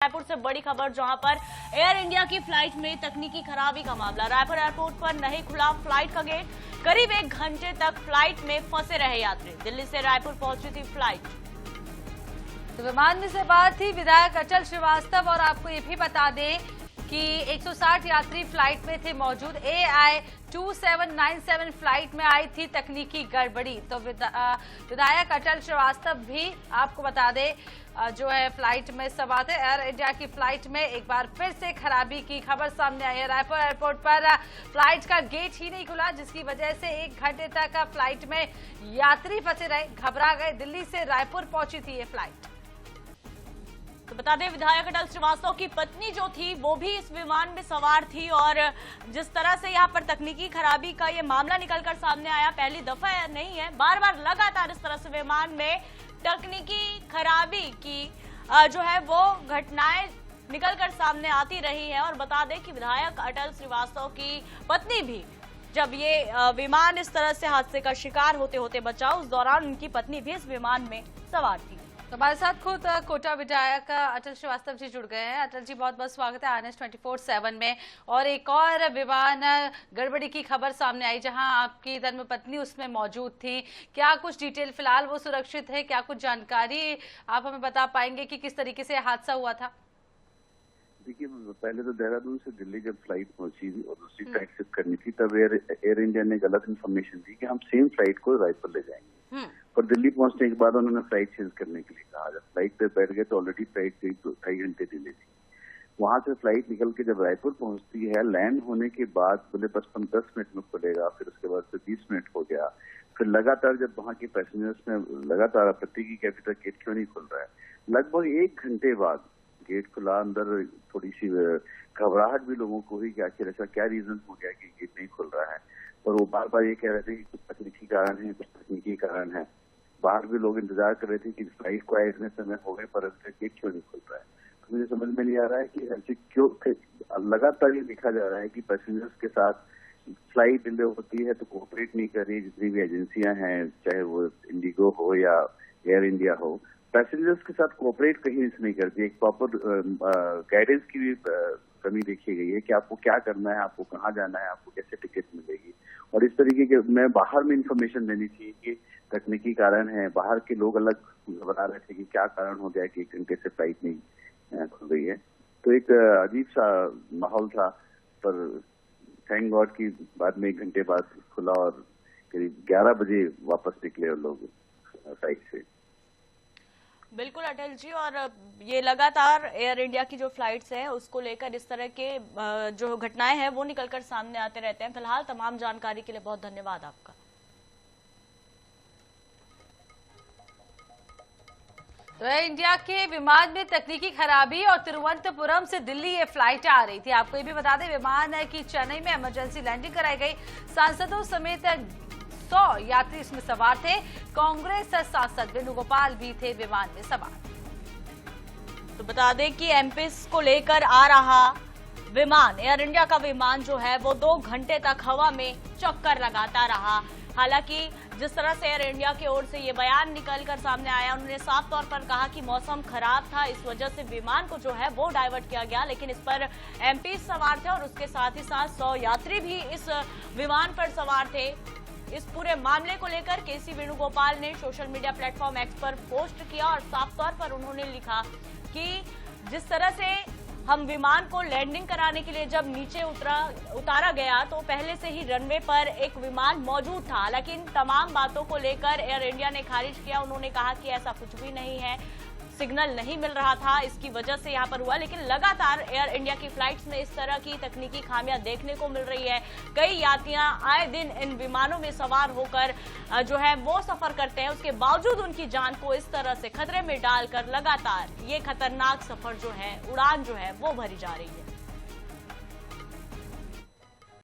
रायपुर से बड़ी खबर, जहां पर एयर इंडिया की फ्लाइट में तकनीकी खराबी का मामला। रायपुर एयरपोर्ट पर नहीं खुला फ्लाइट का गेट, करीब 1 घंटे तक फ्लाइट में फंसे रहे यात्री। दिल्ली से रायपुर पहुंची थी फ्लाइट। तो विमान में सवार थी विधायक अटल श्रीवास्तव। और आपको ये भी बता दें कि 160 यात्री फ्लाइट में थे मौजूद। AI 2797 फ्लाइट में आई थी तकनीकी गड़बड़ी। तो विधायक अटल श्रीवास्तव भी आपको बता दें जो है फ्लाइट में सवार थे। एयर इंडिया की फ्लाइट में एक बार फिर से खराबी की खबर सामने आई है। रायपुर एयरपोर्ट पर फ्लाइट का गेट ही नहीं खुला, जिसकी वजह से 1 घंटे तक फ्लाइट में यात्री फंसे रहे, घबरा गए। दिल्ली से रायपुर पहुंची थी ये फ्लाइट। तो बता दें, विधायक अटल श्रीवास्तव की पत्नी जो थी वो भी इस विमान में सवार थी। और जिस तरह से यहाँ पर तकनीकी खराबी का ये मामला निकलकर सामने आया, पहली दफा नहीं है, बार बार लगातार इस तरह से विमान में तकनीकी खराबी की जो है वो घटनाएं निकलकर सामने आती रही है। और बता दें कि विधायक अटल श्रीवास्तव की पत्नी भी, जब ये विमान इस तरह से हादसे का शिकार होते होते बचा, उस दौरान उनकी पत्नी भी इस विमान में सवार थी। तो हमारे साथ खुद कोटा विधायक अटल श्रीवास्तव जी जुड़ गए हैं। अटल जी, बहुत बहुत स्वागत है INS 24/7 में। और एक और विमान गड़बड़ी की खबर सामने आई, जहां आपकी धर्मपत्नी उसमें मौजूद थी। क्या कुछ डिटेल, फिलहाल वो सुरक्षित है, क्या कुछ जानकारी आप हमें बता पाएंगे कि किस तरीके से हादसा हुआ था? देखिए, पहले तो देहरादून से दिल्ली जब फ्लाइट पहुंची थी और दूसरी फ्लाइट शिफ्ट करनी थी, तब एयर इंडिया ने गलत इन्फॉर्मेशन दी कि हम सेम फ्लाइट को रायपुर ले जाएंगे। और दिल्ली पहुंचने के बाद उन्होंने फ्लाइट चेंज करने के लिए कहा। जब फ्लाइट पे बैठ गए तो ऑलरेडी फ्लाइट 2-2.5 घंटे डिले थी। वहां से फ्लाइट निकल के जब रायपुर पहुंचती है, लैंड होने के बाद बोले 55-10 मिनट में खुलेगा, फिर उसके बाद से 20 मिनट हो गया। फिर लगातार जब वहां के पैसेंजर्स में लगातार आपत्ति की कैपिटल गेट क्यों नहीं खुल रहा है, लगभग 1 घंटे बाद गेट खुला। अंदर थोड़ी सी घबराहट भी लोगों को हुई कि आखिर ऐसा क्या रीजन हो गया कि गेट नहीं खुल रहा है। और वो बार बार ये कह रहे थे कि कुछ तकनीकी कारण है, कुछ तकनीकी कारण है। बाहर भी लोग इंतजार कर रहे थे कि फ्लाइट को आए इतने समय हो गए पर गेट क्यों नहीं खुल रहा है। तो मुझे समझ में नहीं आ रहा है कि ऐसे क्यों। लगातार ये देखा जा रहा है कि पैसेंजर्स के साथ फ्लाइट डिले होती है तो कोऑपरेट नहीं कर रही जितनी भी एजेंसियां हैं, चाहे वो इंडिगो हो या एयर इंडिया हो। पैसेंजर्स के साथ कोऑपरेट कहीं से नहीं करती। एक प्रॉपर गाइडेंस की भी कमी देखी गई है कि आपको क्या करना है, आपको कहाँ जाना है, आपको कैसे टिकट मिलेगी। और इस तरीके के मैं बाहर में इंफॉर्मेशन देनी थी कि तकनीकी कारण है। बाहर के लोग अलग बता रहे थे कि क्या कारण हो गया कि 1 घंटे से फ्लाइट नहीं खुल रही है। तो एक अजीब सा माहौल था, पर थैंक गॉड की बाद में 1 घंटे बाद खुला और करीब 11 बजे वापस निकले लोग फ्लाइट से। बिल्कुल अटल जी, और ये लगातार एयर इंडिया की जो फ्लाइट्स हैं उसको लेकर इस तरह के जो घटनाएं हैं वो निकलकर सामने आते रहते हैं। फिलहाल तमाम जानकारी के लिए बहुत धन्यवाद आपका। तो एयर इंडिया के विमान में तकनीकी खराबी और तिरुवनंतपुरम से दिल्ली ये फ्लाइट आ रही थी। आपको ये भी बता दें, विमान है कि चेन्नई में इमरजेंसी लैंडिंग कराई गई। सांसदों समेत 100 यात्री इसमें सवार थे। कांग्रेस सांसद वेणुगोपाल भी थे विमान में सवार। तो बता दें कि एमपीस को लेकर आ रहा विमान, एयर इंडिया का विमान जो है वो 2 घंटे तक हवा में चक्कर लगाता रहा। हालांकि जिस तरह से एयर इंडिया की ओर से ये बयान निकलकर सामने आया, उन्होंने साफ तौर पर कहा कि मौसम खराब था, इस वजह से विमान को जो है वो डाइवर्ट किया गया। लेकिन इस पर एमपीस सवार थे और उसके साथ ही साथ 100 यात्री भी इस विमान पर सवार थे। इस पूरे मामले को लेकर केसी वेणुगोपाल ने सोशल मीडिया प्लेटफॉर्म एक्स पर पोस्ट किया और साफ तौर पर उन्होंने लिखा कि जिस तरह से हम विमान को लैंडिंग कराने के लिए जब नीचे उतारा गया तो पहले से ही रनवे पर एक विमान मौजूद था। हालांकि इन तमाम बातों को लेकर एयर इंडिया ने खारिज किया। उन्होंने कहा कि ऐसा कुछ भी नहीं है, सिग्नल नहीं मिल रहा था, इसकी वजह से यहाँ पर हुआ। लेकिन लगातार एयर इंडिया की फ्लाइट्स में इस तरह की तकनीकी खामियां देखने को मिल रही है। कई यात्रियां आए दिन इन विमानों में सवार होकर जो है वो सफर करते हैं, उसके बावजूद उनकी जान को इस तरह से खतरे में डालकर लगातार ये खतरनाक सफर जो है, उड़ान जो है वो भरी जा रही है।